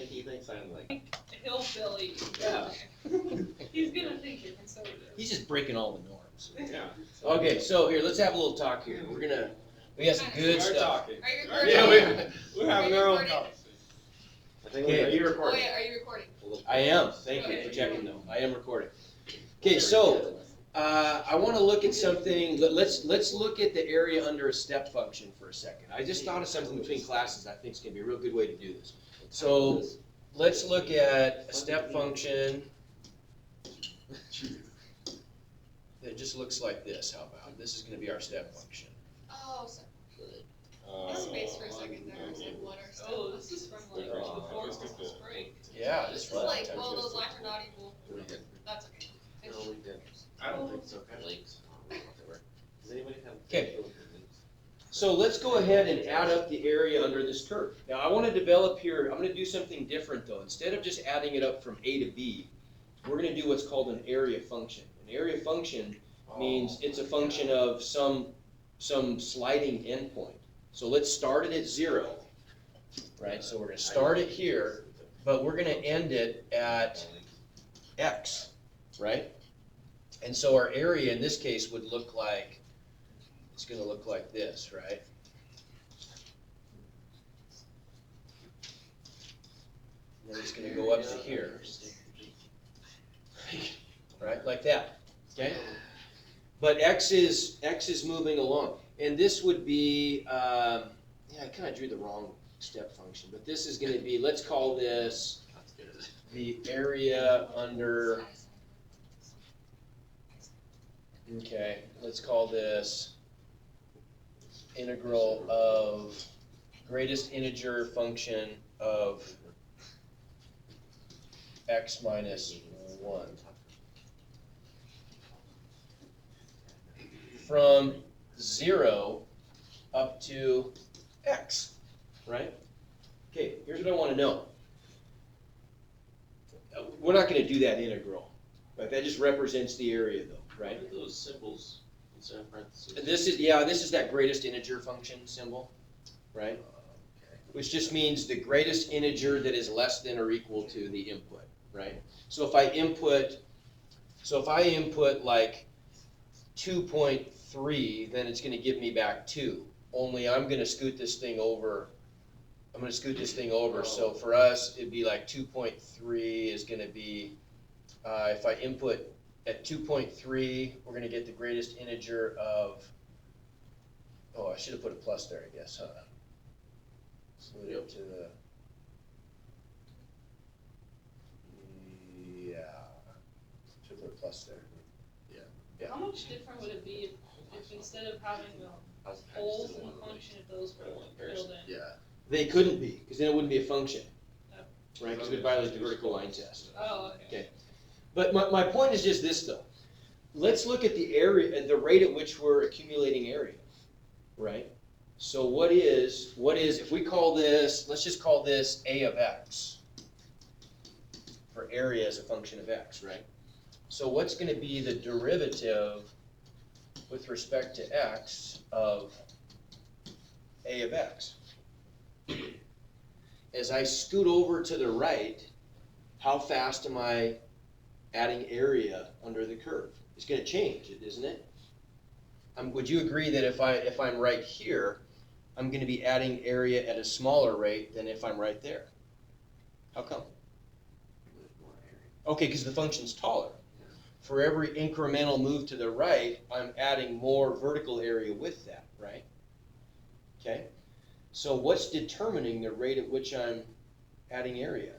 think he thinks I'm like hillbilly. Yeah. He's gonna think you're conservative. He's just breaking all the norms. Yeah. Okay, so here, let's have a little talk here. We got some We good are stuff. talking. Are you recording? Yeah, we're having Are you our own recording? conversation. I think Okay. are you Oh recording? yeah, are you recording? I am. Thank you for checking though. I am recording. Okay, so I want to look at something. Let's look at the area under a step function for a second. I just thought of something between classes I think is going to be a real good way to do this. So let's look at a step function that just looks like this. How about this is going to be our step function? Oh, so I spaced for a second there. I said what are steps? Oh, this is from like before Christmas break. Yeah, This this is like, well, those lines are not equal. That's okay. No, we didn't. I don't think so. Links. Does anybody have? Okay. So let's go ahead and add up the area under this curve. Now I want to develop here, I'm going to do something different though. Instead of just adding it up from A to B, we're going to do what's called an area function. An area function means it's a function of some sliding endpoint. So let's start it at 0, right? So we're going to start it here, but we're going to end it at x, right? And so our area in this case would look like, it's going to look like this, right? And then it's going to go up to here, right? Like that, okay? But x is moving along. And this would be, yeah, I kind of drew the wrong step function, but this is going to be, let's call this the area under, okay, let's call this integral of greatest integer function of x minus 1 from 0 up to x, right? Okay, here's what I want to know. We're not going to do that integral, right? That just represents the area though, right? What are those symbols instead of parentheses? This is that greatest integer function symbol, right? Which just means the greatest integer that is less than or equal to the input, right? So if I input like 2.3, then it's going to give me back 2. Only I'm going to scoot this thing over. So for us, it'd be like 2.3 is going to be, if I input at 2.3, we're going to get the greatest integer of, oh, I should have put a plus there, I guess, huh? Move it to the, yeah, should have put a plus there. Yeah. How much different would it be if instead of having the holes in the function, if those were filled in? Yeah. They couldn't be, because then it wouldn't be a function, right? Because it would violate the vertical line test. Oh, okay. But my point is just this though. Let's look at the area, the rate at which we're accumulating area, right? So what is, if we call this, let's just call this A of x for area as a function of x, right? So what's going to be the derivative with respect to x of A of x? As I scoot over to the right, how fast am I adding area under the curve? It's going to change, isn't it? Would you agree that if I'm right here, I'm going to be adding area at a smaller rate than if I'm right there? How come? Okay, because the function's taller. For every incremental move to the right, I'm adding more vertical area with that, right? Okay? So what's determining the rate at which I'm adding area?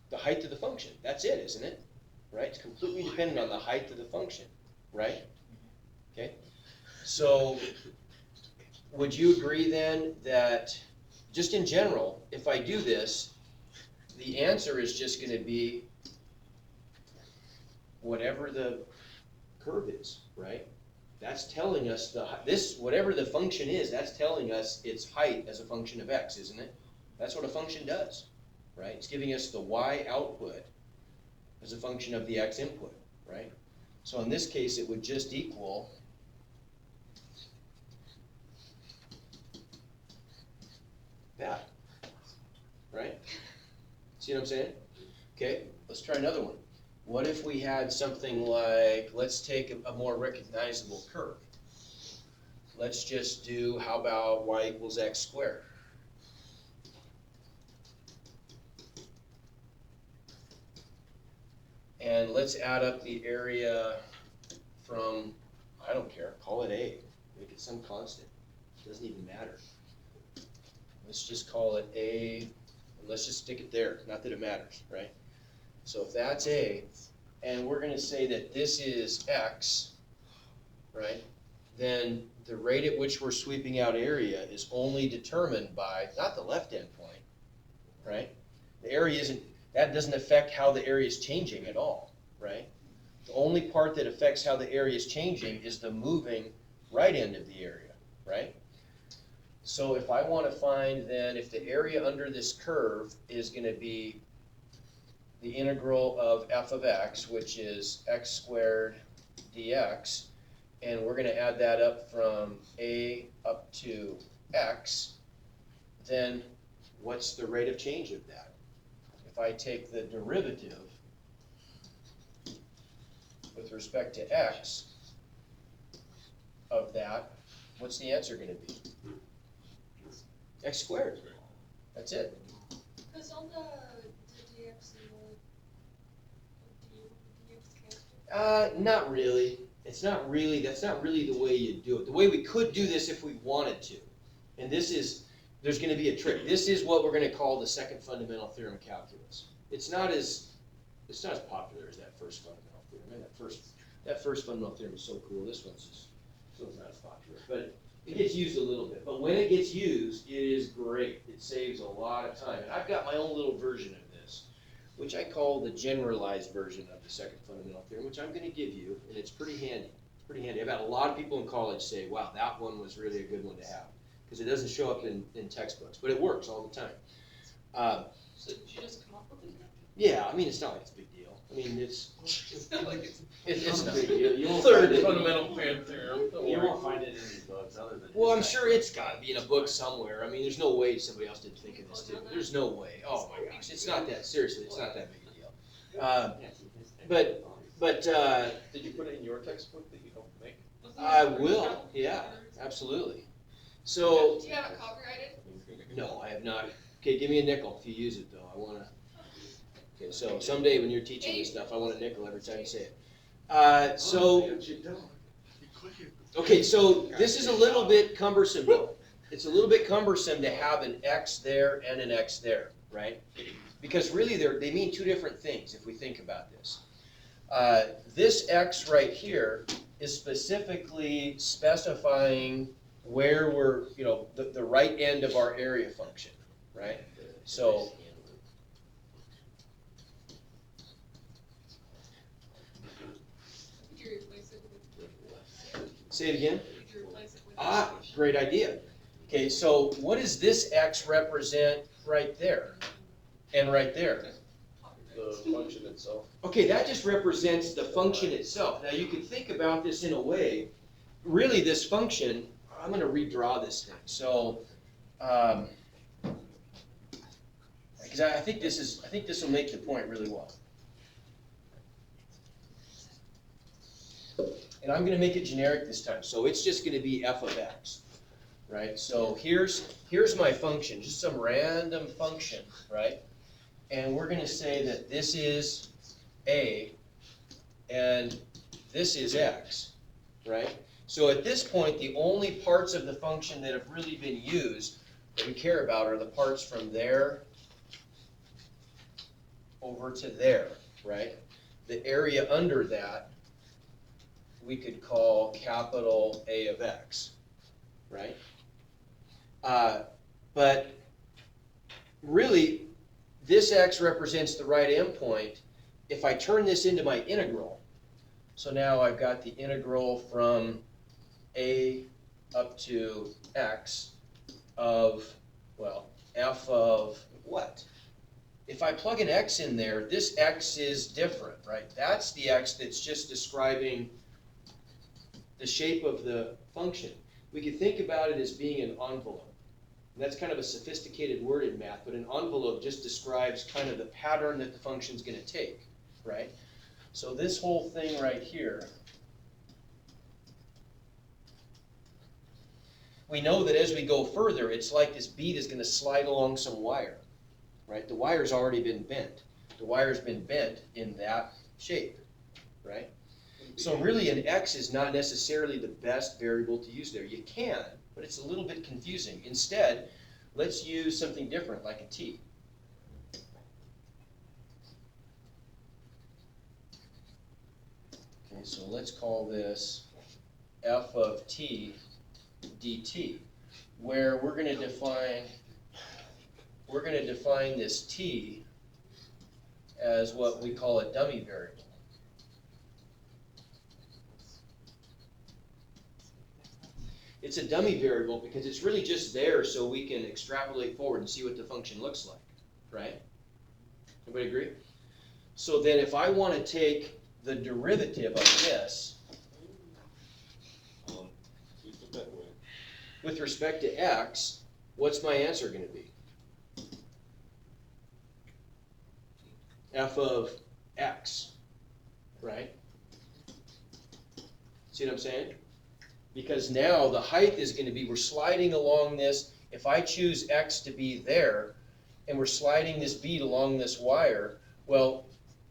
The height of the function. That's it, isn't it? Right? It's completely dependent on the height of the function, right? Okay? So would you agree then that, just in general, if I do this, the answer is just going to be whatever the curve is, right? That's telling us whatever the function is, that's telling us its height as a function of x, isn't it? That's what a function does, right? It's giving us the y output as a function of the x input, right? So in this case, it would just equal that, right? See what I'm saying? Okay, let's try another one. What if we had something like, let's take a more recognizable curve. Let's just do, how about y equals x squared? And let's add up the area from, I don't care, call it A. Make it some constant. It doesn't even matter. Let's just call it A, and let's just stick it there. Not that it matters, right? So if that's A, and we're going to say that this is X, right? Then the rate at which we're sweeping out area is only determined by, not the left-hand point, right? The area isn't, that doesn't affect how the area is changing at all, right? The only part that affects how the area is changing is the moving right end of the area, right? So if I want to find then if the area under this curve is going to be the integral of f of x, which is x squared dx, and we're going to add that up from a up to x, then what's the rate of change of that? If I take the derivative with respect to x of that, what's the answer going to be? X squared. That's it. Because all the dx and the dx cancel. Not really. It's not really, that's not really the way you do it. The way we could do this if we wanted to, and this is, there's going to be a trick. This is what we're going to call the second fundamental theorem of calculus. It's not as popular as that first fundamental theorem. And that first fundamental theorem is so cool. This one's not as popular, but it gets used a little bit. But when it gets used, it is great. It saves a lot of time. And I've got my own little version of this, which I call the generalized version of the second fundamental theorem, which I'm going to give you, and it's pretty handy. It's pretty handy. I've had a lot of people in college say, wow, that one was really a good one to have, because it doesn't show up in textbooks, but it works all the time. So did you just come up with it? Yeah, I mean, it's not like it's a big deal. I mean, it's not like it's not a big deal. You won't Third find it- fundamental theorem. You won't find it in these books other than. Well, I'm sure it's got to be in a book somewhere. I mean, there's no way somebody else didn't think of this too. There's no way. Oh my gosh, it's not that, seriously, it's not that big a deal. But Did you put it in your textbook that you don't make? I will, yeah, absolutely. So, Do you have it copyrighted? no, I have not. Okay, give me a nickel if you use it though. I want to. Okay, so someday when you're teaching me stuff, I want a nickel every time you say it. Okay, so this is a little bit cumbersome though. It's a little bit cumbersome to have an X there and an X there, right? Because really they mean two different things if we think about this. This X right here is specifically specifying where we're, the right end of our area function, right? So, Could you replace it with? say it again. Could you replace it with? Ah, great idea. Okay, so what does this X represent right there and right there? The function itself. Okay, that just represents the function itself. Now you can think about this in a way, really this function, I'm going to redraw this thing. So, because I think this will make the point really well. And I'm going to make it generic this time. So it's just going to be f of x, right? So here's my function, just some random function, right? And we're going to say that this is a and this is x, right? So at this point, the only parts of the function that have really been used that we care about are the parts from there over to there, right? The area under that we could call capital A of x, right? But really, this x represents the right endpoint. If I turn this into my integral, so now I've got the integral from a up to x of, well, f of what? If I plug an x in there, this x is different, right? That's the x that's just describing the shape of the function. We could think about it as being an envelope. That's kind of a sophisticated word in math, but an envelope just describes kind of the pattern that the function's gonna take, right? So this whole thing right here, we know that as we go further, it's like this bead is gonna slide along some wire, right? The wire's already been bent. The wire's been bent in that shape, right? So really an x is not necessarily the best variable to use there. You can, but it's a little bit confusing. Instead, let's use something different like a t. Okay, so let's call this f of t dt, where we're going to define this t as what we call a dummy variable. It's a dummy variable because it's really just there so we can extrapolate forward and see what the function looks like, right? Everybody agree? So then if I want to take the derivative of this Keep it that way. with respect to x, what's my answer going to be? F of x, right? See what I'm saying? Because now the height is going to be, we're sliding along this, if I choose x to be there, and we're sliding this bead along this wire, well,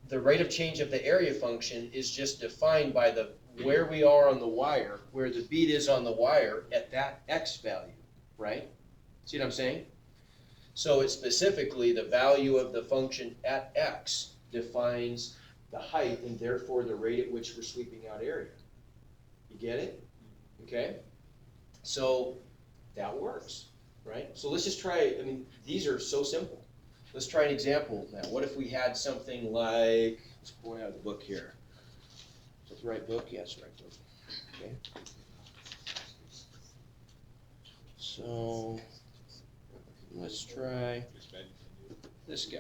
the rate of change of the area function is just defined by the where we are on the wire, where the bead is on the wire at that x value, right? See what I'm saying? So it's specifically the value of the function at x defines the height and therefore the rate at which we're sweeping out area. You get it? Okay? So that works, right? So let's just try, I mean, these are so simple. Let's try an example now. What if we had something like, let's pull it out of the book here. Is that the right book? Yeah, it's the right book. Okay. So let's try this guy.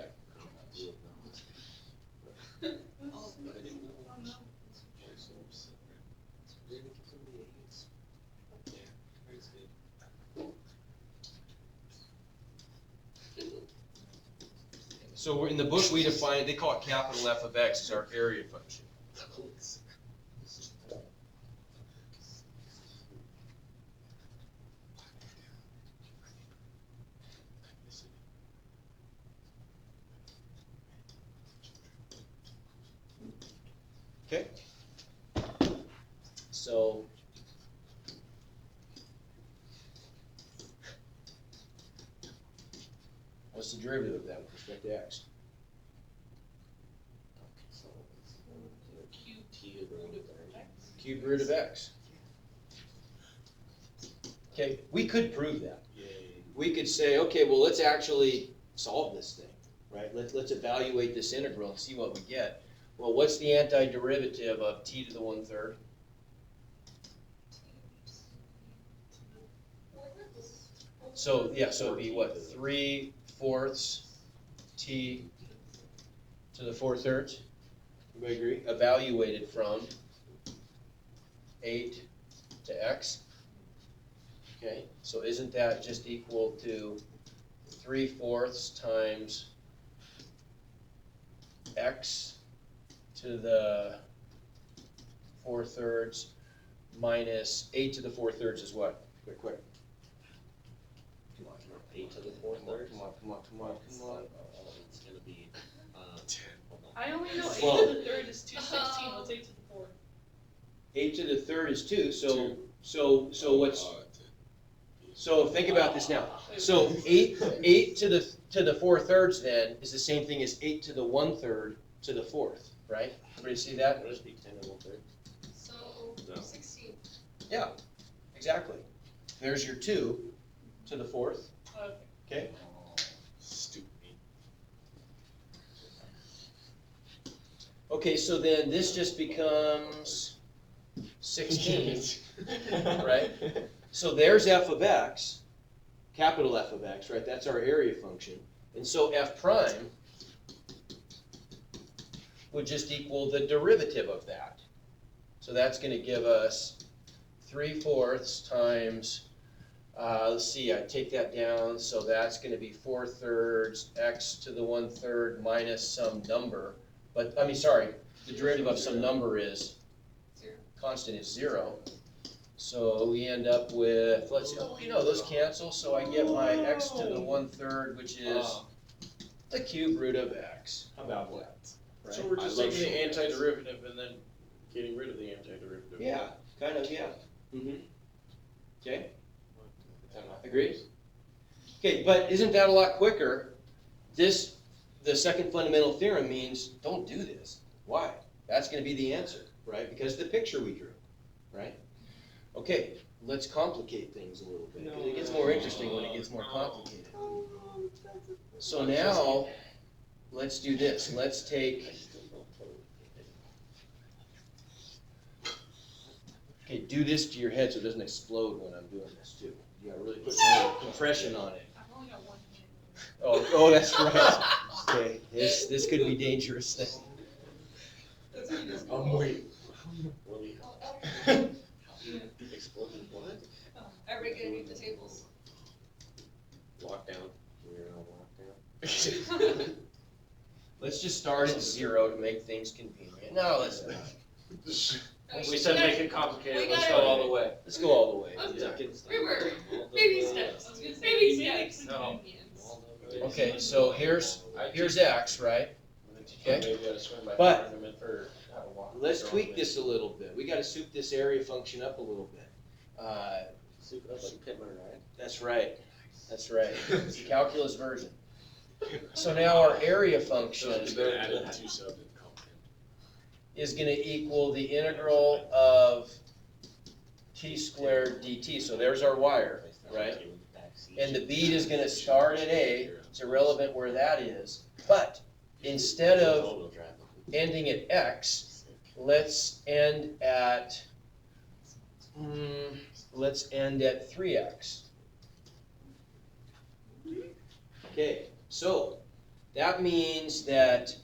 So in the book we define, they call it capital F of x as our area function. Okay? So what's the derivative of that with respect to x? Cube root of x. Okay, we could prove that. We could say, okay, well, let's actually solve this thing, right? Let's evaluate this integral and see what we get. Well, what's the antiderivative of t to the 1/3? So, yeah, so it'd be what, 3/4 t to the 4/3? Everybody agree? Evaluated from 8 to x. Okay, so isn't that just equal to 3/4 times x to the 4/3 minus 8 to the 4/3 is what? Quick. Come on. 8 to the 4/3. Come on. It's gonna be 10. I only know 8 Well- to the 3rd is 216, what's 8 to the 4th? 8 to the 3rd is 2, so what's, so think about this now. So 8 to the 4/3 then is the same thing as 8 to the 1/3 to the 4th, right? Everybody see that? Would it be 10 to 1/3? So, No. 16. Yeah, exactly. There's your 2 to the 4th, Okay. okay? Stupid. Okay, so then this just becomes 16, right? So there's f of x, capital F of x, right? That's our area function. And so f prime would just equal the derivative of that. So that's going to give us 3/4 times Let's see, I take that down, so that's gonna be 4/3 x to the 1/3 minus some number. But, I mean, sorry, the derivative of some number is, Zero. constant is 0. So we end up with, let's see, those cancel, so I get my x to the 1/3, which is the cube root of x. How about that? Right? So we're just I love taking the shortcuts. antiderivative and then getting rid of the antiderivative. Yeah, kind of, yeah. Okay, agreed? Okay, but isn't that a lot quicker? The second fundamental theorem means don't do this. Why? That's gonna be the answer, right? Because the picture we drew, right? Okay, let's complicate things a little bit, because it gets more interesting when it gets more complicated. So now, let's do this. Let's take, okay, do this to your head so it doesn't explode when I'm doing this too. You gotta really put some compression on it. I've only got one hand. Oh, that's right. Okay, this could be dangerous thing. That's what you just. I'm waiting. Explosion, what? Everybody gonna need the tables. Lockdown. We're in a lockdown. Let's just start at 0 to make things convenient. No, let's We said make it complicated, We let's gotta- go all the way. let's go all the way. Remember, baby steps. I was gonna say, Baby you made it steps. No. convenience. Okay, so here's x, right? Okay. Maybe gotta swim by But- tournament or how to walk. Let's tweak this a little bit. We gotta soup this area function up a little bit. Soup it up like Pitman, right? That's right. That's right. It's the calculus version. So now our area function It's better to add two subs and compound. is gonna equal the integral of t squared dt. So there's our wire, right? And the bead is gonna start at A. It's irrelevant where that is. But instead of ending at x, let's end at 3x. Okay, so that means that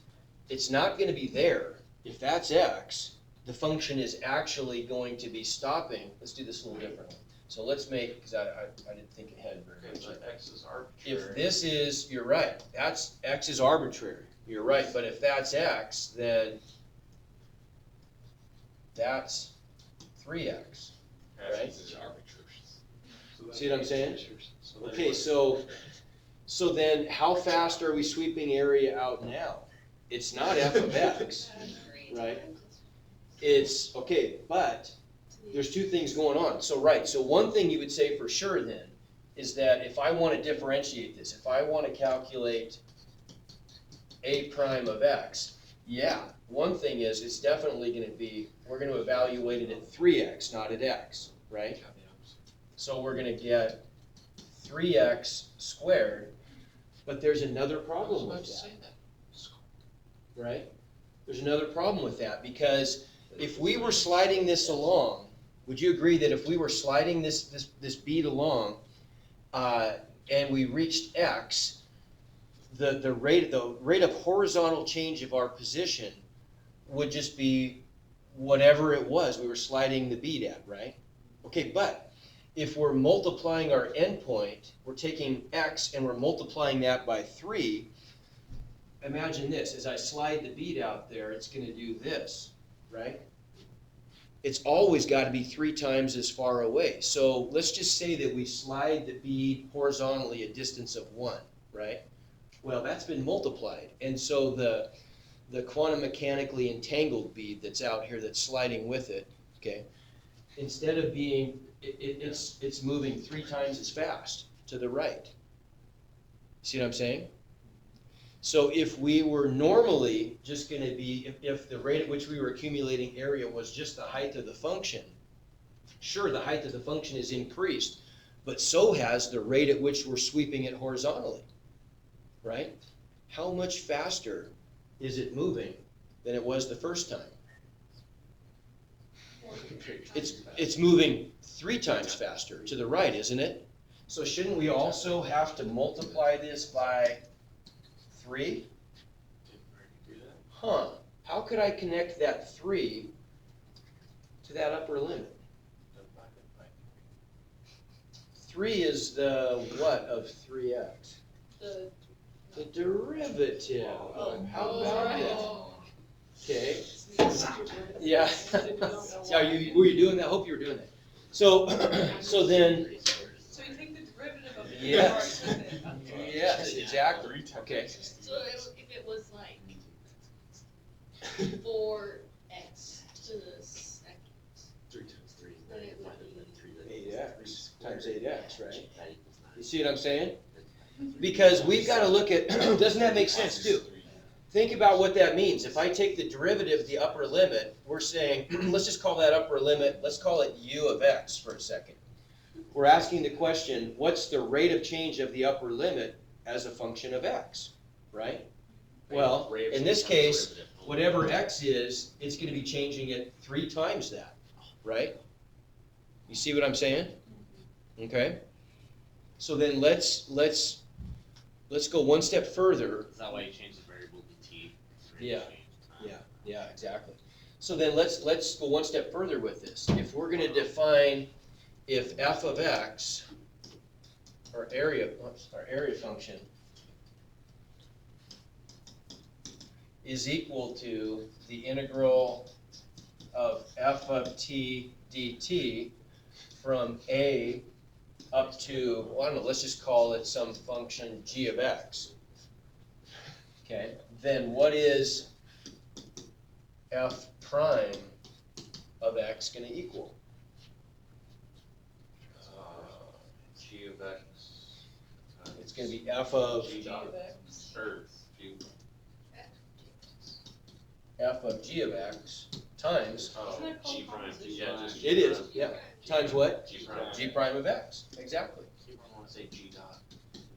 it's not going to be there. If that's x, the function is actually going to be stopping. Let's do this a little differently. So let's make, because I didn't think ahead very Okay, much. but X is arbitrary. If this is, you're right, that's, x is arbitrary. You're right, but if that's x, then that's 3x. Right. See what I'm saying? So then Okay, what- so then how fast are we sweeping area out now? It's not f of x, right? It's, okay, but there's two things going on. So, right, so one thing you would say for sure then is that if I want to differentiate this, if I want to calculate a prime of x, yeah, one thing is it's definitely going to be, we're going to evaluate it at 3x, not at x, right? So we're going to get 3x squared, but there's another problem with that, right? There's another problem with that, because if we were sliding this along, would you agree that if we were sliding this bead along, and we reached x, the rate of horizontal change of our position would just be whatever it was we were sliding the bead at, right? Okay, but if we're multiplying our endpoint, we're taking x and we're multiplying that by 3. Imagine this, as I slide the bead out there, it's going to do this, right? It's always got to be 3 times as far away. So let's just say that we slide the bead horizontally a distance of 1, right? Well, that's been multiplied. And so the quantum mechanically entangled bead that's out here that's sliding with it, okay, instead of being, it's moving 3 times as fast to the right. See what I'm saying? So if we were normally just going to be, if the rate at which we were accumulating area was just the height of the function, sure, the height of the function is increased, but so has the rate at which we're sweeping it horizontally, right? How much faster is it moving than it was the first time? It's moving 3 times faster to the right, isn't it? So shouldn't we also have to multiply this by 3? Huh, how could I connect that 3 to that upper limit? 3 is the what of 3x? The, The derivative. How about that? Oh. Okay. yeah. Yeah. Yeah, were you doing that? I hope you were doing that. So, so then, So you take the derivative of the Yes. part with it. Okay. yes, exactly. Okay. So if it was like 4x to the second, 3 times 3 is Then 9, it would divided by 3, then be equals 8x times 3 8x, squared. right? That equals 9. You see what I'm saying? Because we've got to look at, doesn't that make sense too? Think about what that means. If I take the derivative of the upper limit, we're saying, let's just call that upper limit, let's call it u of x for a second. We're asking the question, what's the rate of change of the upper limit as a function of x, right? Well, Rate of in change this times case, derivative. whatever x is, it's going to be changing it 3 times that, right? You see what I'm saying? Okay. So then let's go one step further. Is that why you change the variable to t? Yeah. Yeah, exactly. So then let's go one step further with this. If we're going to define if f of x, our area function, is equal to the integral of f of t dt from a up to, well, I don't know, let's just call it some function g of x. Okay, then what is f prime of x going to equal? G of x. It's going to be f of G G dot of x. or G. f of g of x times, Oh, Isn't that called G prime. composition? Yeah, just it G is, prime. yeah, times what? G prime. G prime of x, exactly. I want to say G dot.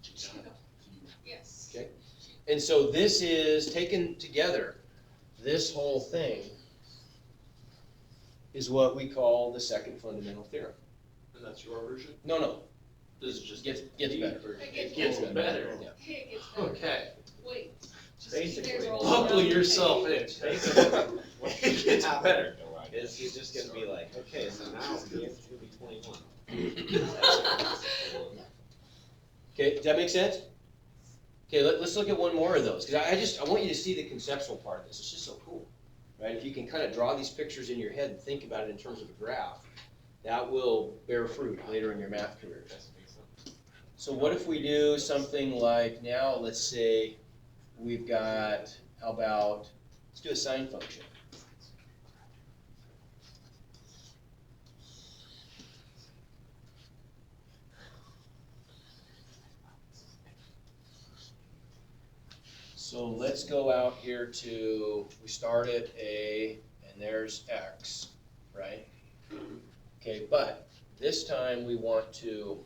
G dot. yes. Okay. And so this is, taken together, this whole thing is what we call the second fundamental theorem. And that's your version? No, This is just gets the better. version. It It gets better. Yeah. Hey, it gets better. Okay. Wait. just Basically, there's all Buckle around yourself the in. page. It gets better. Is he's just gonna be like, okay, so now the answer's gonna be 21. Okay, does that make sense? Okay, let's look at one more of those, because I want you to see the conceptual part of this. It's just so cool, right? If you can kind of draw these pictures in your head and think about it in terms of a graph, that will bear fruit later in your math career. So what if we do something like, now let's say we've got, how about, let's do a sine function. So let's go out here to, we start at A, and there's X, right? Okay, but this time we want to,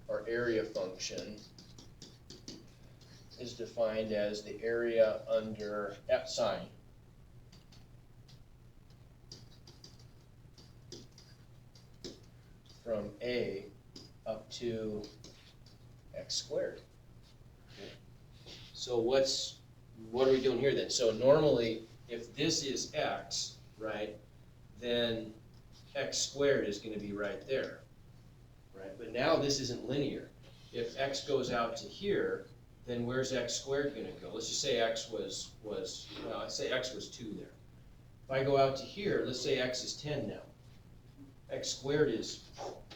our area function is defined as the area under F sine. From A up to X squared. So what are we doing here then? So normally, if this is x, right, then x squared is going to be right there, right? But now this isn't linear. If x goes out to here, then where's x squared going to go? Let's just say x was well, I say x was 2 there. If I go out to here, let's say x is 10 now. X squared is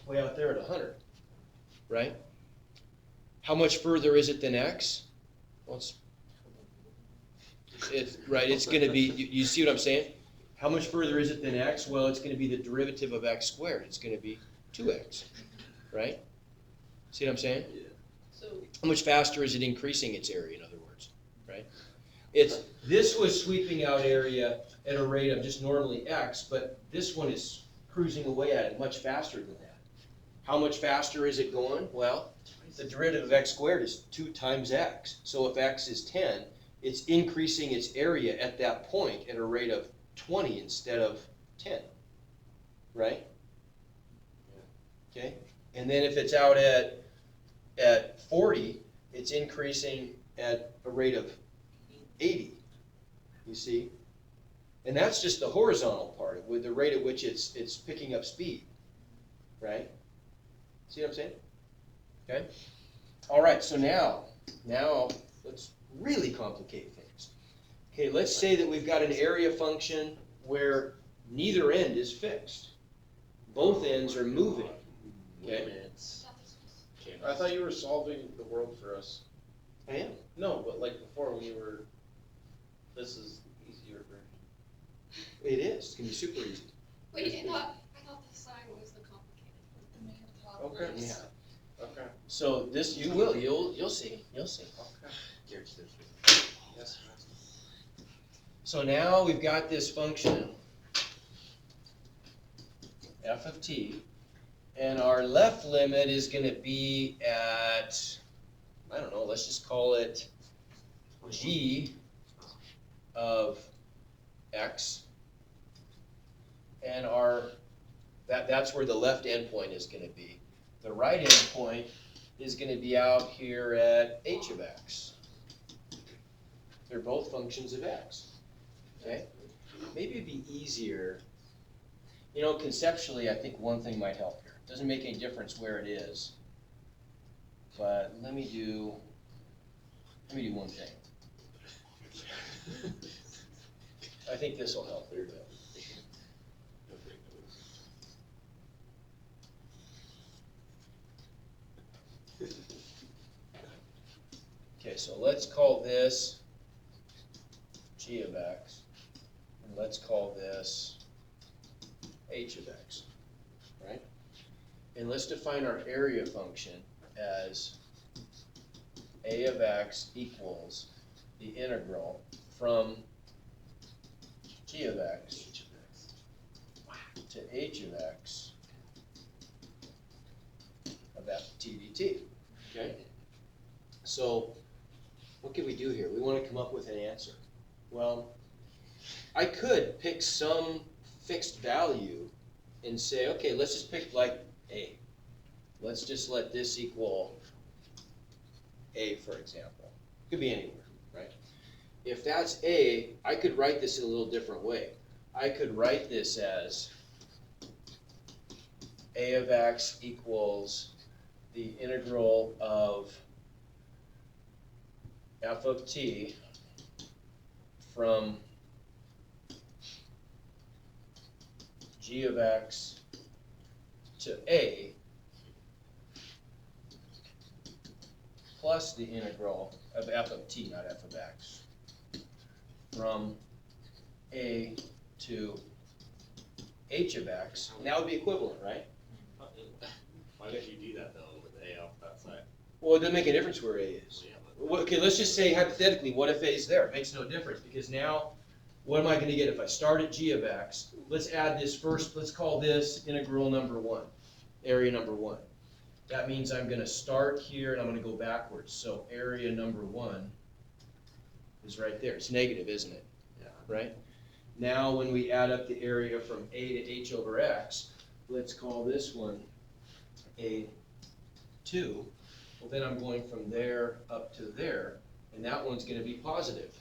way out there at 100, right? How much further is it than x? Well, it's right, it's going to be, you see what I'm saying? How much further is it than x? Well, it's going to be the derivative of x squared. It's going to be 2x, right? See what I'm saying? So, How much faster is it increasing its area, in other words, right? This was sweeping out area at a rate of just normally x, but this one is cruising away at it much faster than that. How much faster is it going? Well, the derivative of x squared is 2 times x. So if x is 10, it's increasing its area at that point at a rate of 20 instead of 10, right? Okay, and then if it's out at 40, it's increasing at a rate of 80, you see? And that's just the horizontal part, with the rate at which it's picking up speed, right? See what I'm saying? Okay? All right, so now let's really complicate things. Okay, let's say that we've got an area function where neither end is fixed. Both ends are moving. Okay? Limits. I thought you were solving the world for us. I am. No, but like before when you were, this is easier version. It is. It's gonna be super easy. Wait, I thought the sign was the complicated. The main top Okay. works. Yeah. Okay. So this you'll see. You'll see. Okay. Garrett's there. Yes. So now we've got this function f of t, and our left limit is going to be at, I don't know, let's just call it g of x, and that's where the left endpoint is going to be. The right endpoint is going to be out here at h of x. They're both functions of x. Okay? Maybe it'd be easier. You know, conceptually, I think one thing might help here. It doesn't make any difference where it is. But let me do one thing. I think this will help. There you go. Okay, so let's call this g of x, and let's call this h of x, right? And let's define our area function as a of x equals the integral from g of x to h of x of f of t dt, okay? So what can we do here? We want to come up with an answer. Well, I could pick some fixed value and say, okay, let's just pick like a. Let's just let this equal a, for example. Could be anywhere, right? If that's a, I could write this in a little different way. I could write this as a of x equals the integral of f of t from g of x to a plus the integral of f of t, not f of x, from a to h of x. And that would be equivalent, right? Why did you do that though with A off that side? Well, it doesn't make a difference where a is. Yeah, Well, okay, let's just say hypothetically, what if a is there? It makes no difference, because now, what am I going to get if I start at g of x? Let's add this first, let's call this integral number 1, area number 1. That means I'm going to start here and I'm going to go backwards. So area number 1 is right there. It's negative, isn't it? Yeah. Right? Now when we add up the area from a to h over x, let's call this one a2. Well, then I'm going from there up to there, and that one's going to be positive.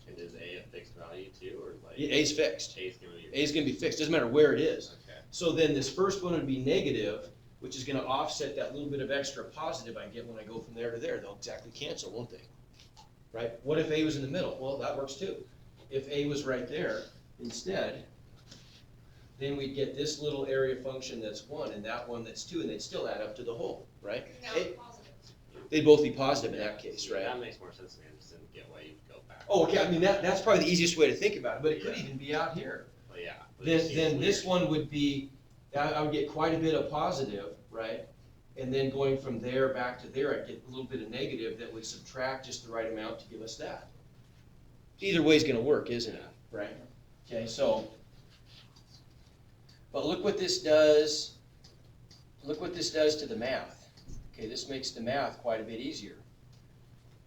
And is A a fixed value too, or like? Yeah, a's fixed. A's gonna be. A's going to be fixed. Doesn't matter where it is. Okay. So then this first one would be negative, which is going to offset that little bit of extra positive I get when I go from there to there. They'll exactly cancel, won't they? Right? What if A was in the middle? Well, that works too. If A was right there instead, then we'd get this little area function that's 1 and that one that's 2, and they'd still add up to the whole, right? Now A- it's positive. They'd both be positive in that case, right? That makes more sense to me. I just didn't get why you'd go back. Oh, okay, I mean, that's probably the easiest way to think about it, but it could even be out here. Well, yeah. but it Then seems this weird. one would be, I would get quite a bit of positive, right? And then going from there back to there, I'd get a little bit of negative that would subtract just the right amount to give us that. Either way is gonna work, isn't it, right? Okay, so, but look what this does, look what this does to the math. Okay, this makes the math quite a bit easier.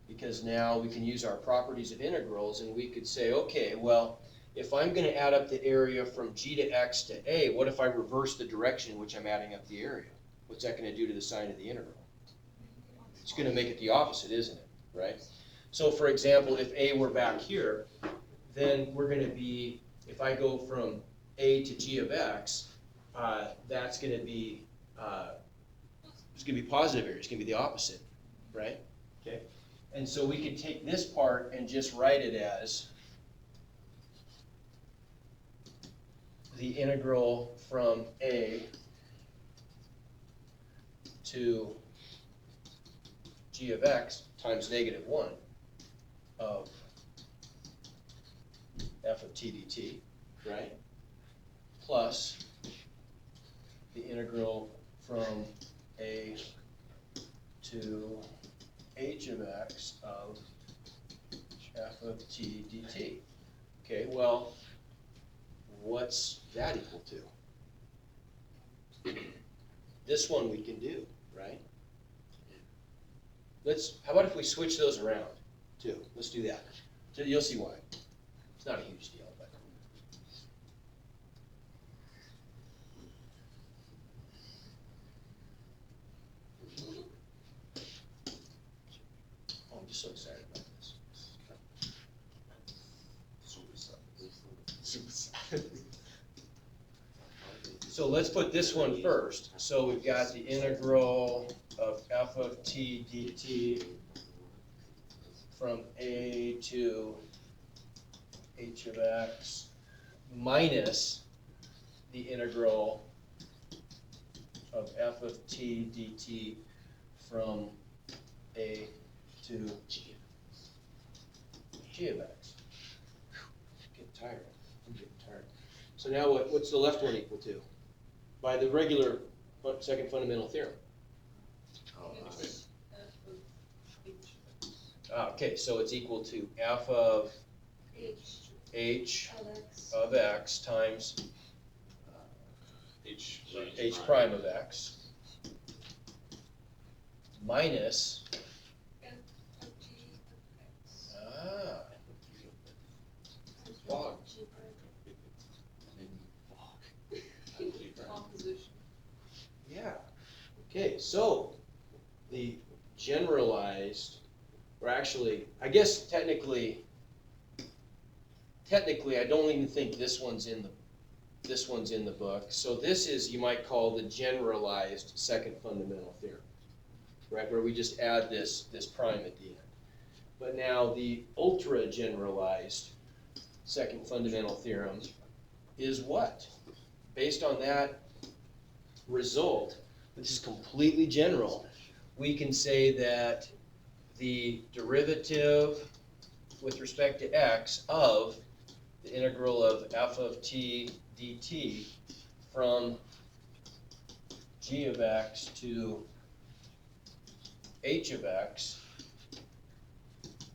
Because now we can use our properties of integrals and we could say, okay, well, if I'm gonna add up the area from g to x to a, what if I reverse the direction in which I'm adding up the area? What's that gonna do to the sign of the integral? It's gonna make it the opposite, isn't it, right? So for example, if a were back here, then we're gonna be, if I go from a to g of x, that's gonna be It's gonna be positive area, it's gonna be the opposite, right? Okay, and so we could take this part and just write it as the integral from a to g of x times -1 of f of t dt, right? Plus the integral from a to h of x of f of t dt. Okay, well, what's that equal to? This one we can do, right? How about if we switch those around too? Let's do that. So you'll see why. It's not a huge deal, but. Oh, I'm just so excited about this. So let's put this one first. So we've got the integral of f of t dt from a to h of x minus the integral of f of t dt from a to g of x. Getting tired. I'm getting tired. So now what's the left one equal to? By the regular second fundamental theorem. Okay, so it's equal to f of h of x times h prime of x minus Composition. yeah. Okay, so the generalized, or actually, I guess technically I don't even think this one's in the book. So this is, you might call, the generalized second fundamental theorem, right? Where we just add this prime at the end. But now the ultra generalized second fundamental theorem is what? Based on that result, which is completely general, we can say that the derivative with respect to x of the integral of f of t dt from g of x to h of x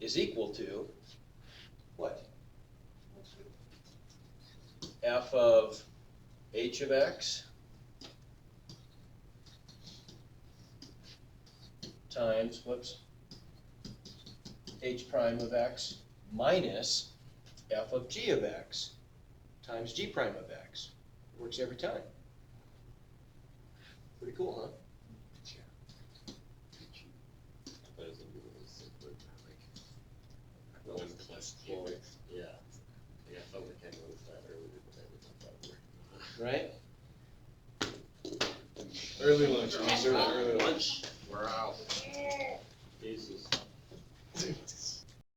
is equal to what? F of h of x times, h prime of x minus f of g of x times g prime of x. Works every time. Pretty cool, huh? Yeah. Yeah, I felt like I noticed that earlier, but I didn't thought that word. Early lunch. Early lunch. We're out. Jesus.